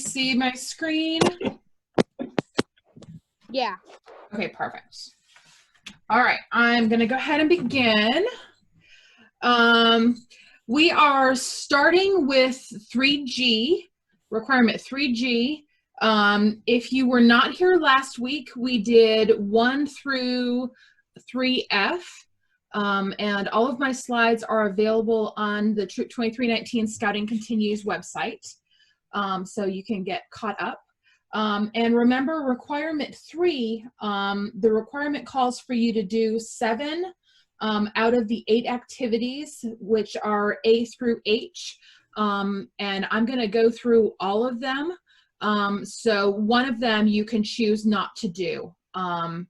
see my screen? Yeah. Okay, perfect. All right, I'm gonna go ahead and begin. We are starting with 3G, requirement 3G. If you were not here last week, we did 1 through 3F, and all of my slides are available on the Troop 2319 Scouting Continues website, so you can get caught up. And remember, requirement 3, the requirement calls for you to do 7 out of the 8 activities, which are A through H, and I'm going to go through all of them. So one of them you can choose not to do, and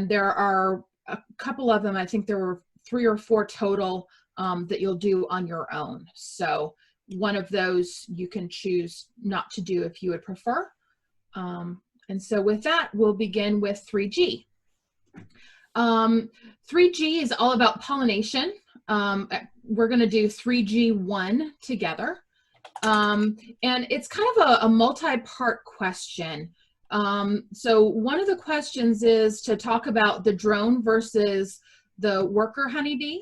there are a couple of them. I think there were 3 or 4 total that you'll do on your own. So one of those you can choose not to do if you would prefer. And so with that, we'll begin with 3G. 3G is all about pollination. We're going to do 3G1 together. And it's kind of a multi-part question. So one of the questions is to talk about the drone versus the worker honeybee,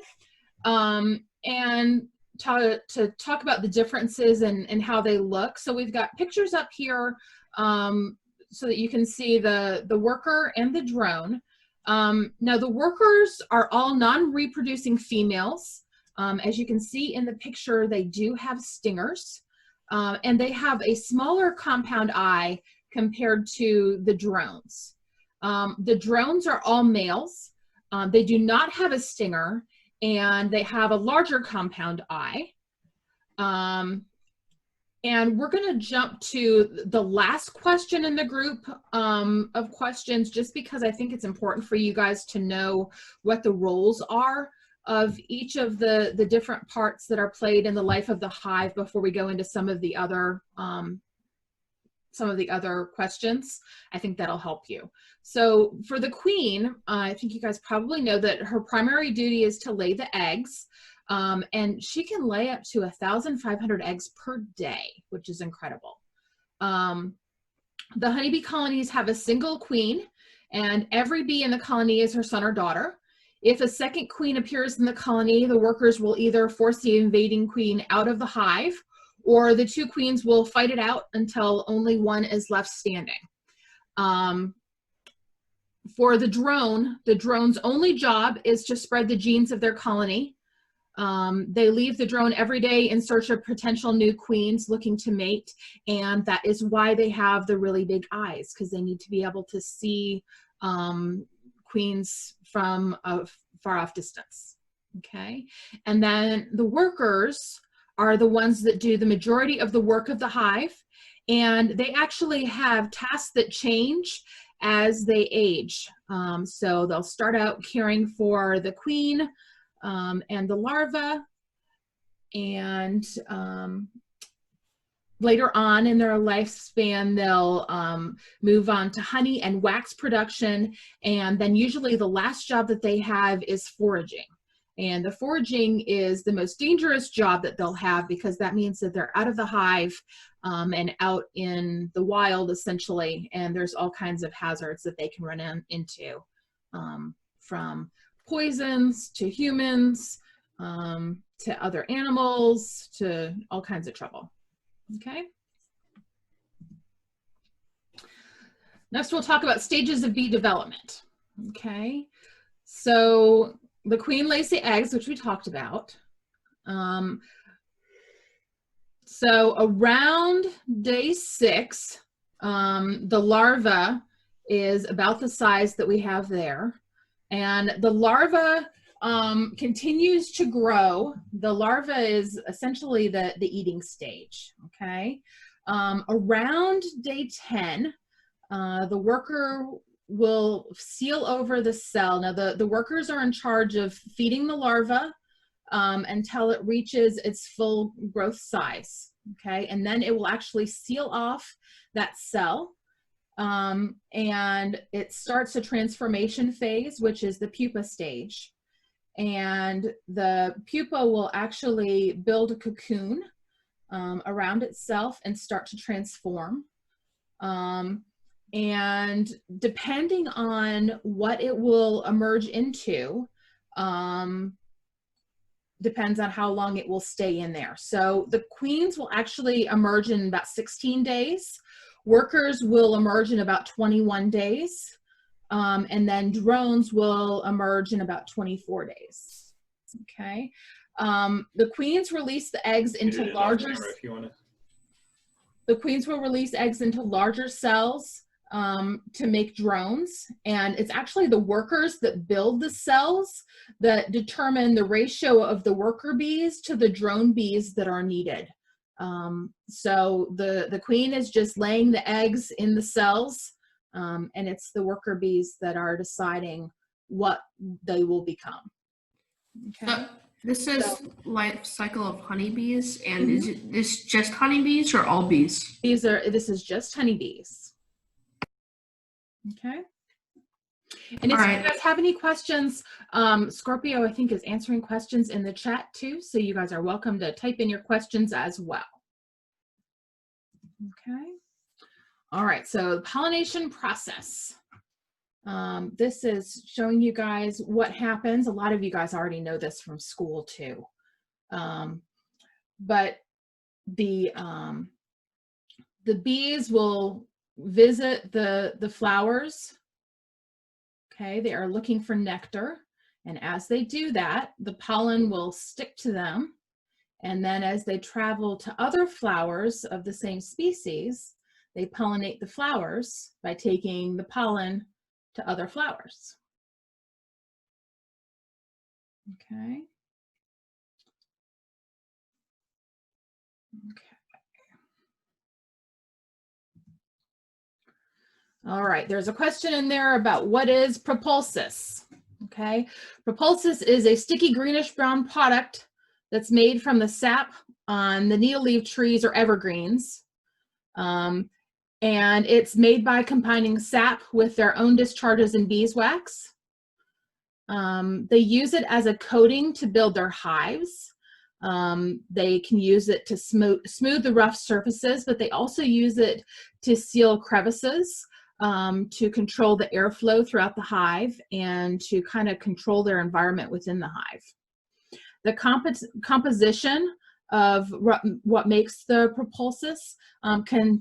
and to talk about the differences and how they look. So we've got pictures up here so that you can see the worker and the drone. Now the workers are all non-reproducing females. As you can see in the picture, they do have stingers, and they have a smaller compound eye compared to the drones. The drones are all males. They do not have a stinger, and they have a larger compound eye. And we're going to jump to the last question in the group of questions, just because I think it's important for you guys to know what the roles are of each of the different parts that are played in the life of the hive before we go into some of the other questions. I think that'll help you. So for the queen, I think you guys probably know that her primary duty is to lay the eggs. And she can lay up to 1,500 eggs per day, which is incredible. The honeybee colonies have a single queen, and every bee in the colony is her son or daughter. If a second queen appears in the colony, the workers will either force the invading queen out of the hive, or the 2 queens will fight it out until only one is left standing. For the drone's only job is to spread the genes of their colony. They leave the drone every day in search of potential new queens looking to mate, and that is why they have the really big eyes, because they need to be able to see queens from a far off distance. Okay, and then the workers are the ones that do the majority of the work of the hive, and they actually have tasks that change as they age. So they'll start out caring for the queen and the larva, and later on in their lifespan, they'll move on to honey and wax production, and then usually the last job that they have is foraging. And the foraging is the most dangerous job that they'll have, because that means that they're out of the hive and out in the wild, essentially, and there's all kinds of hazards that they can run into, from poisons to humans, to other animals, to all kinds of trouble. Okay. Next, we'll talk about stages of bee development. Okay. So the queen lays the eggs, which we talked about. So around day 6, the larva is about the size that we have there. And the larva continues to grow. The larva is essentially the eating stage, okay? Around day 10, the worker will seal over the cell. Now the workers are in charge of feeding the larva until it reaches its full growth size, okay? And then it will actually seal off that cell. And it starts a transformation phase, which is the pupa stage. And the pupa will actually build a cocoon, around itself and start to transform. And depending on what it will emerge into, depends on how long it will stay in there. So the queens will actually emerge in about 16 days. Workers will emerge in about 21 days. And then drones will emerge in about 24 days. Okay. The queens release the eggs into larger. The queens will release eggs into larger cells to make drones. And it's actually the workers that build the cells that determine the ratio of the worker bees to the drone bees that are needed. So the queen is just laying the eggs in the cells, and it's the worker bees that are deciding what they will become. Okay. This is life cycle of honeybees, and is this just honeybees or all bees? This is just honeybees. Okay. And if you guys have any questions, Scorpio, I think, is answering questions in the chat too, so you guys are welcome to type in your questions as well. Okay. All right, so pollination process. This is showing you guys what happens. A lot of you guys already know this from school too. But the bees will visit the flowers. Okay, they are looking for nectar. And as they do that, the pollen will stick to them. And then as they travel to other flowers of the same species, they pollinate the flowers by taking the pollen to other flowers. Okay. Okay. All right, there's a question in there about what is propulsus. Okay, propulsus is a sticky greenish brown product that's made from the sap on the needle leaf trees or evergreens. And it's made by combining sap with their own discharges in beeswax. They use it as a coating to build their hives. They can use it to smooth the rough surfaces, but they also use it to seal crevices, to control the airflow throughout the hive and to kind of control their environment within the hive. The composition of what makes the propulsus can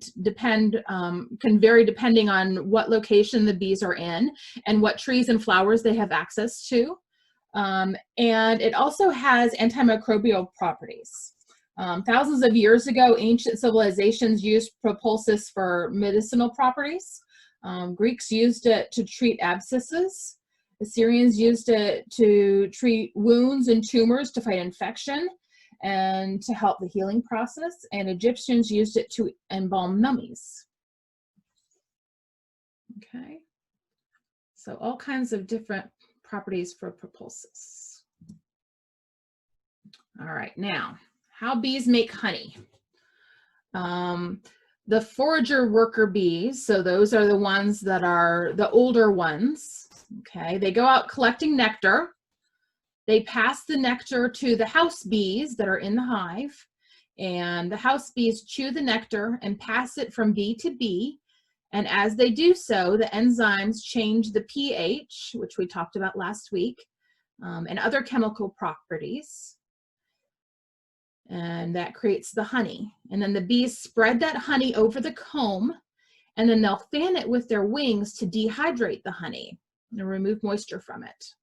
vary depending on what location the bees are in and what trees and flowers they have access to. And it also has antimicrobial properties. Thousands of years ago, ancient civilizations used propulsus for medicinal properties. Greeks used it to treat abscesses. Assyrians used it to treat wounds and tumors to fight infection and to help the healing process. And Egyptians used it to embalm mummies. Okay. So all kinds of different properties for propulsus. All right, now, how bees make honey. The forager worker bees, so those are the ones that are the older ones, okay? They go out collecting nectar. They pass the nectar to the house bees that are in the hive, and the house bees chew the nectar and pass it from bee to bee. And as they do so, the enzymes change the pH, which we talked about last week, and other chemical properties. And that creates the honey. And then the bees spread that honey over the comb, and then they'll fan it with their wings to dehydrate the honey and remove moisture from it.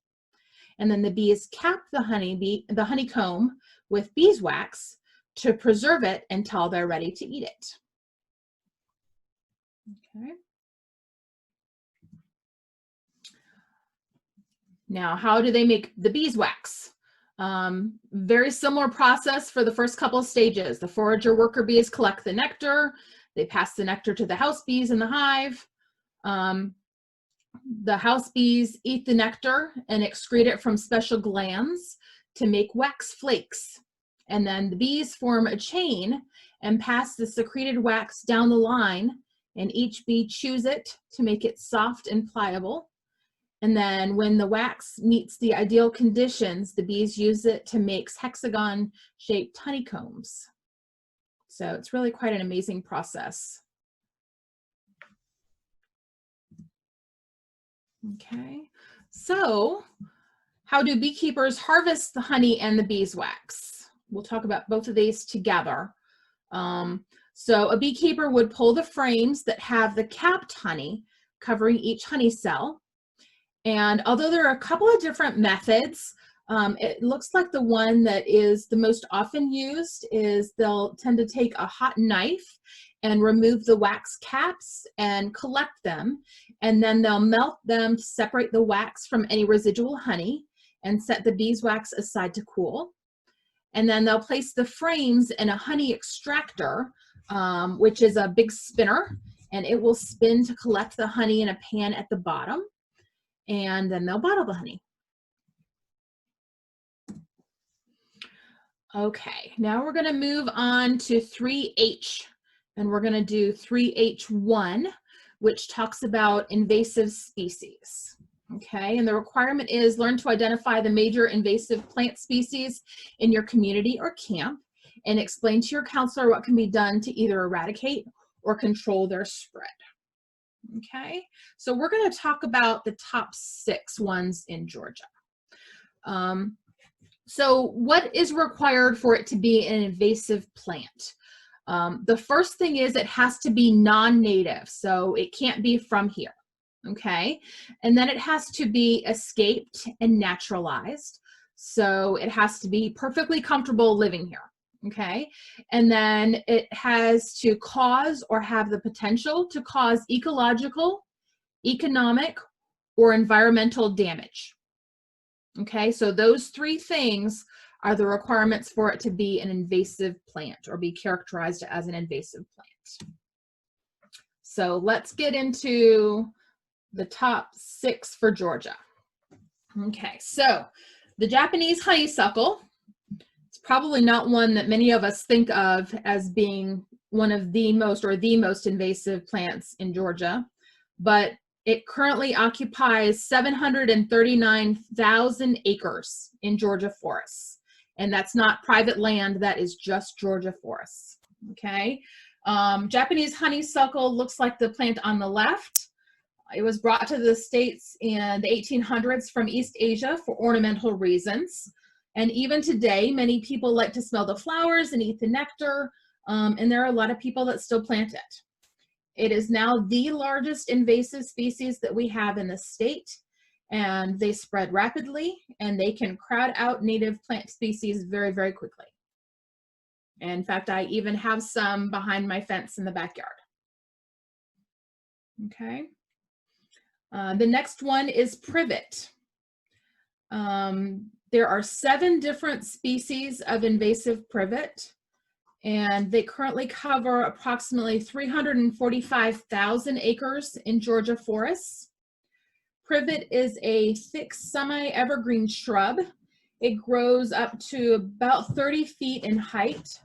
And then the bees cap the honeycomb with beeswax to preserve it until they're ready to eat it. Okay. Now, how do they make the beeswax? Very similar process for the first couple of stages. The forager worker bees collect the nectar. They pass the nectar to the house bees in the hive. The house bees eat the nectar and excrete it from special glands to make wax flakes. And then the bees form a chain and pass the secreted wax down the line, and each bee chews it to make it soft and pliable. And then when the wax meets the ideal conditions, the bees use it to make hexagon-shaped honeycombs. So it's really quite an amazing process. Okay, so how do beekeepers harvest the honey and the beeswax? We'll talk about both of these together. So a beekeeper would pull the frames that have the capped honey covering each honey cell. And although there are a couple of different methods, it looks like the one that is the most often used is they'll tend to take a hot knife and remove the wax caps and collect them. And then they'll melt them to separate the wax from any residual honey and set the beeswax aside to cool. And then they'll place the frames in a honey extractor, which is a big spinner, and it will spin to collect the honey in a pan at the bottom. And then they'll bottle the honey. Okay, now we're going to move on to 3H, and we're going to do 3H1, which talks about invasive species. Okay, and the requirement is learn to identify the major invasive plant species in your community or camp and explain to your counselor what can be done to either eradicate or control their spread. Okay, so we're going to talk about the top 6 ones in Georgia. So what is required for it to be an invasive plant? The first thing is it has to be non-native, so it can't be from here. Okay, and then it has to be escaped and naturalized, so it has to be perfectly comfortable living here. Okay, and then it has to cause or have the potential to cause ecological, economic, or environmental damage. Okay, so those 3 things are the requirements for it to be an invasive plant or be characterized as an invasive plant. So let's get into the top 6 for Georgia. Okay, so the Japanese honeysuckle, it's probably not one that many of us think of as being one of the most or the most invasive plants in Georgia, but it currently occupies 739,000 acres in Georgia forests. And that's not private land, that is just Georgia forests. Okay, Japanese honeysuckle looks like the plant on the left. It was brought to the States in the 1800s from East Asia for ornamental reasons. And even today, many people like to smell the flowers and eat the nectar, and there are a lot of people that still plant it. It is now the largest invasive species that we have in the state, and they spread rapidly, and they can crowd out native plant species very, very quickly. In fact, I even have some behind my fence in the backyard. Okay. The next one is privet. There are 7 different species of invasive privet, and they currently cover approximately 345,000 acres in Georgia forests. Privet is a thick semi-evergreen shrub. It grows up to about 30 feet in height.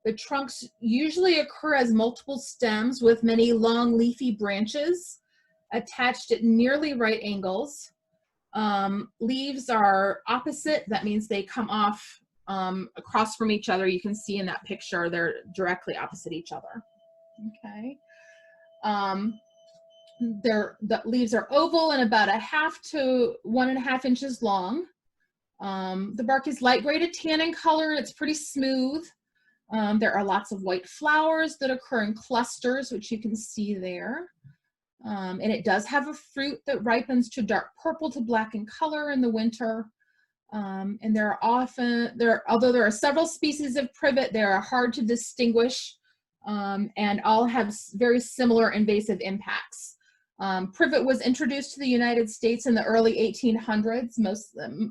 The trunks usually occur as multiple stems with many long leafy branches attached at nearly right angles. Leaves are opposite. That means they come off across from each other. You can see in that picture, they're directly opposite each other. Okay. The leaves are oval and about 1/2 to 1.5 inches long. The bark is light gray to tan in color. It's pretty smooth. There are lots of white flowers that occur in clusters, which you can see there. And it does have a fruit that ripens to dark purple to black in color in the winter. And although there are several species of privet, they are hard to distinguish, and all have very similar invasive impacts. Privet was introduced to the United States in the early 1800s,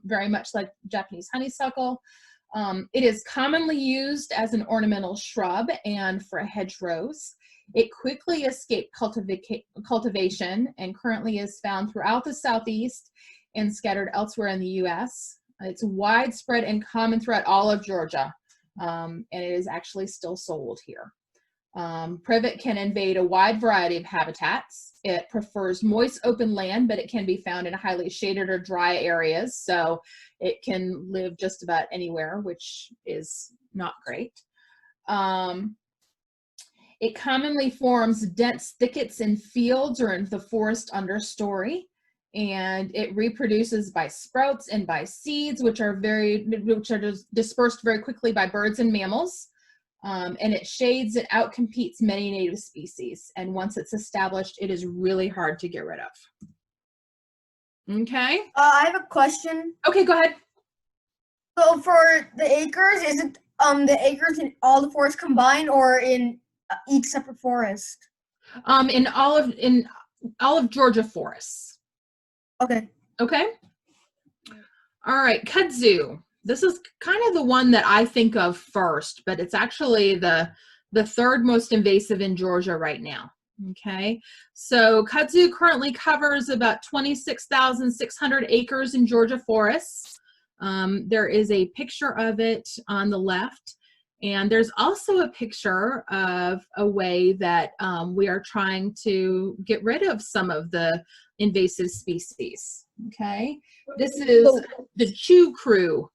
very much like Japanese honeysuckle. It is commonly used as an ornamental shrub and for hedgerows. It quickly escaped cultivation and currently is found throughout the Southeast and scattered elsewhere in the U.S. It's widespread and common throughout all of Georgia, and it is actually still sold here. Privet can invade a wide variety of habitats. It prefers moist open land, but it can be found in highly shaded or dry areas, so it can live just about anywhere, which is not great. It commonly forms dense thickets in fields or in the forest understory, and it reproduces by sprouts and by seeds, which are dispersed very quickly by birds and mammals. And it shades and outcompetes many native species. And once it's established, it is really hard to get rid of. Okay. I have a question. Okay, go ahead. So for the acres, is it the acres in all the forests combined or in each separate forest? In all of Georgia forests. Okay. Okay. All right, kudzu. This is kind of the one that I think of first, but it's actually the third most invasive in Georgia right now. Okay, so kudzu currently covers about 26,600 acres in Georgia forests. There is a picture of it on the left, and there's also a picture of a way that we are trying to get rid of some of the invasive species. Okay, this is the Chew Crew.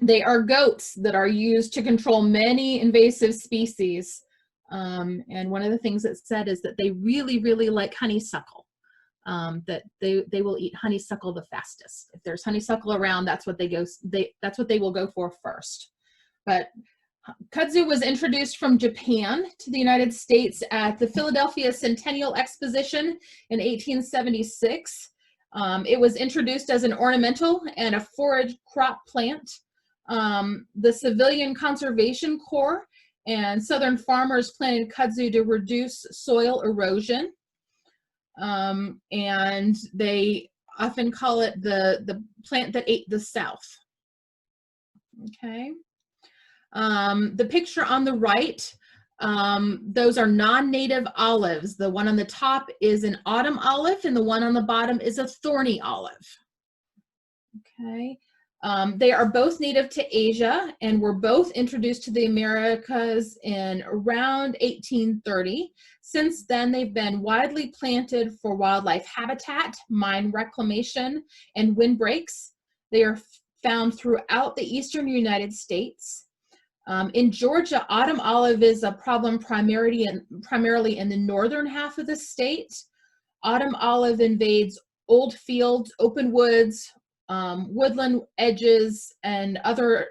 They are goats that are used to control many invasive species. And one of the things that's said is that they really, really like honeysuckle. That they will eat honeysuckle the fastest. If there's honeysuckle around, that's what they will go for first. But kudzu was introduced from Japan to the United States at the Philadelphia Centennial Exposition in 1876. It was introduced as an ornamental and a forage crop plant. The Civilian Conservation Corps and Southern farmers planted kudzu to reduce soil erosion. And they often call it the plant that ate the South. Okay. The picture on the right, those are non-native olives. The one on the top is an autumn olive, and the one on the bottom is a thorny olive. Okay. They are both native to Asia and were both introduced to the Americas in around 1830. Since then, they've been widely planted for wildlife habitat, mine reclamation, and windbreaks. They are found throughout the eastern United States. In Georgia, autumn olive is a problem primarily in the northern half of the state. Autumn olive invades old fields, open woods, woodland edges, and other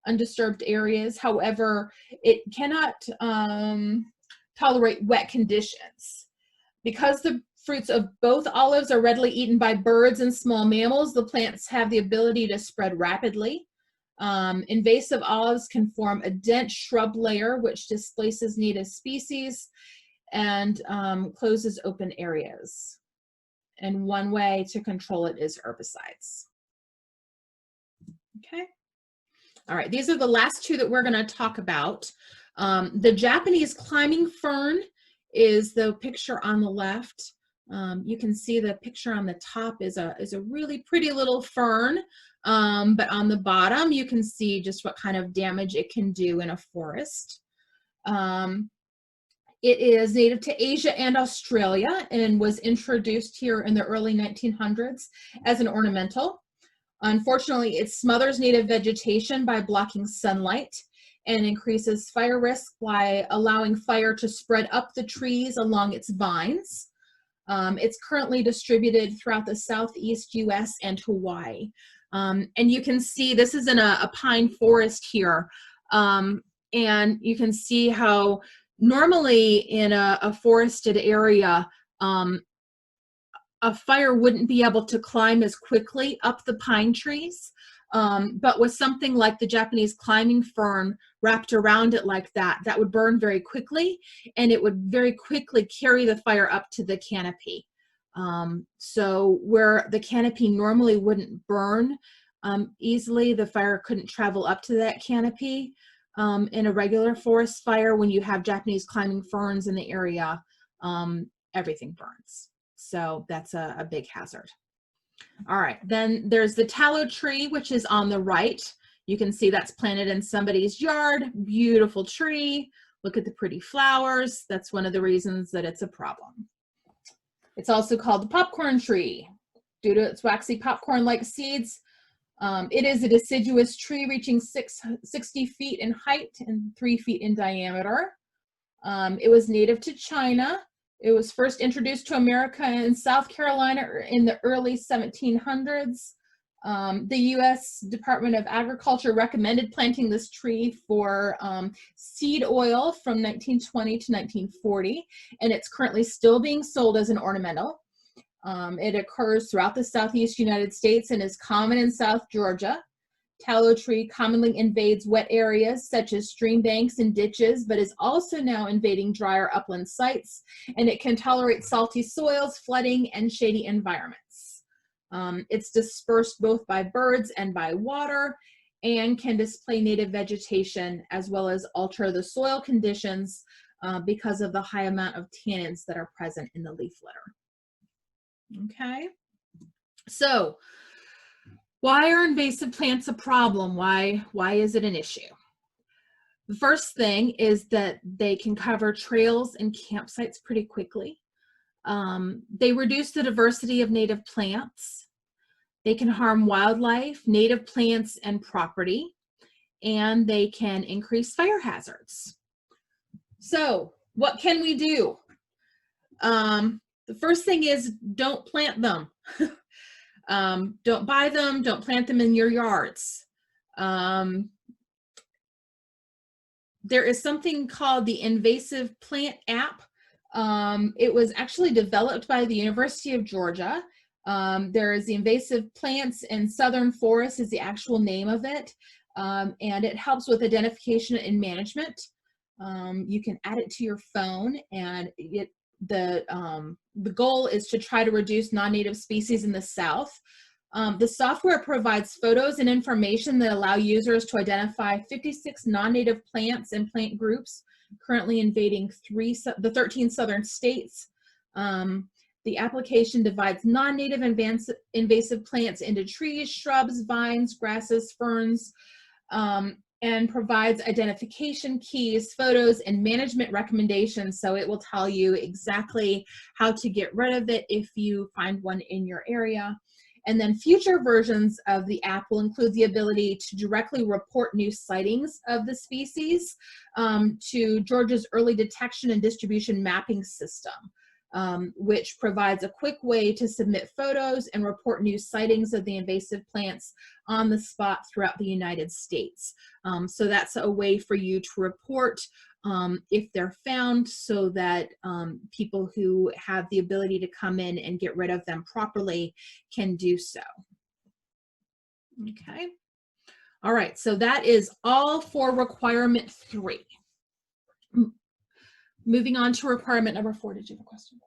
undisturbed areas. However, it cannot tolerate wet conditions. Because the fruits of both olives are readily eaten by birds and small mammals, the plants have the ability to spread rapidly. Invasive olives can form a dense shrub layer which displaces native species and closes open areas. And one way to control it is herbicides. Okay. All right, these are the last two that we're going to talk about. The Japanese climbing fern is the picture on the left. You can see the picture on the top is a really pretty little fern, but on the bottom you can see just what kind of damage it can do in a forest. It is native to Asia and Australia and was introduced here in the early 1900s as an ornamental. Unfortunately, it smothers native vegetation by blocking sunlight and increases fire risk by allowing fire to spread up the trees along its vines. It's currently distributed throughout the southeast US and Hawaii. And you can see this is in a pine forest here. And you can see how normally in a forested area, a fire wouldn't be able to climb as quickly up the pine trees. But with something like the Japanese climbing fern wrapped around it like that, that would burn very quickly, and it would very quickly carry the fire up to the canopy. So where the canopy normally wouldn't burn easily, the fire couldn't travel up to that canopy. In a regular forest fire, when you have Japanese climbing ferns in the area, everything burns. So that's a big hazard. All right, then there's the tallow tree, which is on the right. You can see that's planted in somebody's yard. Beautiful tree. Look at the pretty flowers. That's one of the reasons that it's a problem. It's also called the popcorn tree due to its waxy popcorn-like seeds. It is a deciduous tree reaching 60 feet in height and 3 feet in diameter. It was native to China. It was first introduced to America in South Carolina in the early 1700s. The U.S. Department of Agriculture recommended planting this tree for seed oil from 1920 to 1940, and it's currently still being sold as an ornamental. It occurs throughout the southeast United States and is common in South Georgia. Tallow tree commonly invades wet areas such as stream banks and ditches, but is also now invading drier upland sites, and it can tolerate salty soils, flooding, and shady environments. It's dispersed both by birds and by water, and can display native vegetation as well as alter the soil conditions because of the high amount of tannins that are present in the leaf litter. Okay, so why are invasive plants a problem? Why is it an issue? The first thing is that they can cover trails and campsites pretty quickly. They reduce the diversity of native plants. They can harm wildlife, native plants, and property, and they can increase fire hazards. So what can we do? The first thing is don't plant them. Don't buy them, don't plant them in your yards. There is something called the Invasive Plant app. It was actually developed by the University of Georgia. There is the Invasive Plants in Southern Forests is the actual name of it. And it helps with identification and management. You can add it to your phone, and the goal is to try to reduce non-native species in the South. The software provides photos and information that allow users to identify 56 non-native plants and plant groups currently invading the 13 southern states. The application divides non-native invasive plants into trees, shrubs, vines, grasses, ferns, and provides identification keys, photos, and management recommendations. So it will tell you exactly how to get rid of it if you find one in your area. And then future versions of the app will include the ability to directly report new sightings of the species to Georgia's early detection and distribution mapping system, which provides a quick way to submit photos and report new sightings of the invasive plants on the spot throughout the United States. So that's a way for you to report if they're found, so that people who have the ability to come in and get rid of them properly can do so. Okay. All right, so that is all for requirement 3. Moving on to requirement number 4. Did you have a question?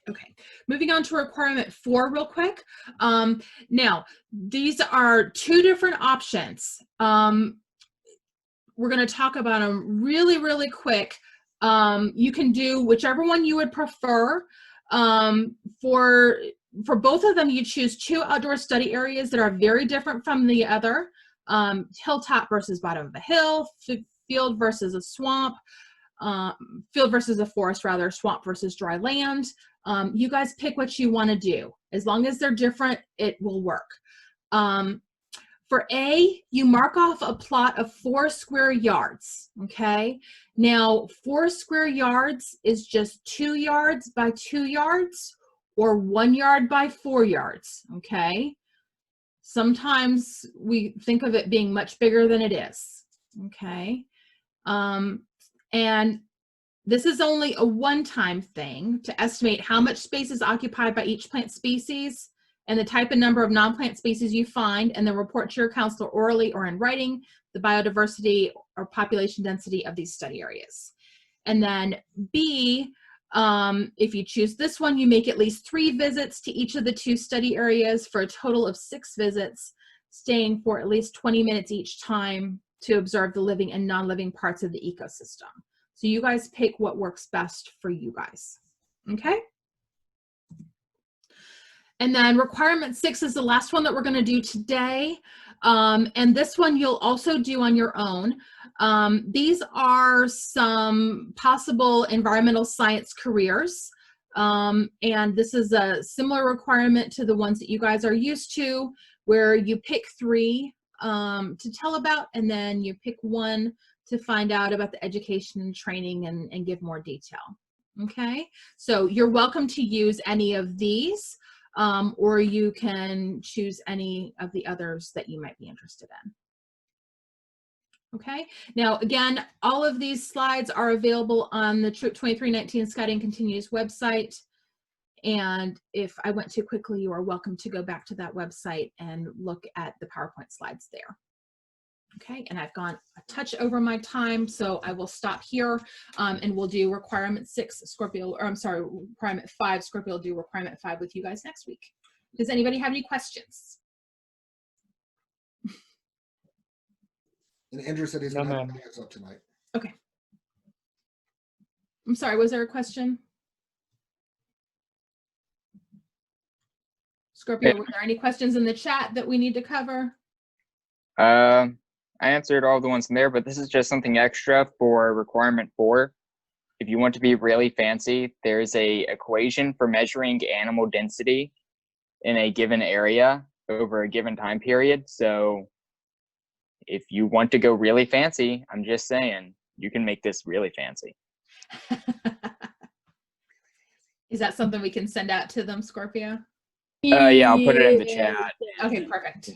Okay, moving on to requirement 4 real quick. Now, these are 2 different options. We're going to talk about them really, really quick. You can do whichever one you would prefer. For both of them, you choose 2 outdoor study areas that are very different from the other. Hilltop versus bottom of a hill, field versus a swamp, field versus a forest rather, swamp versus dry land. You guys pick what you want to do. As long as they're different, it will work. For A, you mark off a plot of 4 square yards, okay? Now, 4 square yards is just 2 yards by 2 yards or 1 yard by 4 yards, okay? Sometimes we think of it being much bigger than it is, okay? And this is only a one-time thing to estimate how much space is occupied by each plant species and the type and number of non-plant species you find, and then report to your counselor orally or in writing the biodiversity or population density of these study areas. And then B, if you choose this one, you make at least 3 visits to each of the 2 study areas for a total of 6 visits, staying for at least 20 minutes each time to observe the living and non-living parts of the ecosystem. So you guys pick what works best for you guys, okay? And then requirement 6 is the last one that we're going to do today. And this one you'll also do on your own. These are some possible environmental science careers. And this is a similar requirement to the ones that you guys are used to, where you pick 3 to tell about, and then you pick 1 to find out about the education and training and give more detail. Okay, so you're welcome to use any of these, or you can choose any of the others that you might be interested in. Okay, now again, all of these slides are available on the Troop 2319 Scouting Continues website. And if I went too quickly, you are welcome to go back to that website and look at the PowerPoint slides there. Okay, and I've gone a touch over my time, so I will stop here, and we'll do requirement 6 Scorpio, or I'm sorry, requirement 5 Scorpio will do requirement 5 with you guys next week. Does anybody have any questions? And Andrew said he's going to have hands up tonight. Okay. I'm sorry, was there a question? Scorpio, were there any questions in the chat that we need to cover? I answered all the ones in there, but this is just something extra for requirement 4. If you want to be really fancy, there's a equation for measuring animal density in a given area over a given time period. So if you want to go really fancy, I'm just saying, you can make this really fancy. Is that something we can send out to them, Scorpio? Yeah, I'll put it in the chat. Okay, perfect.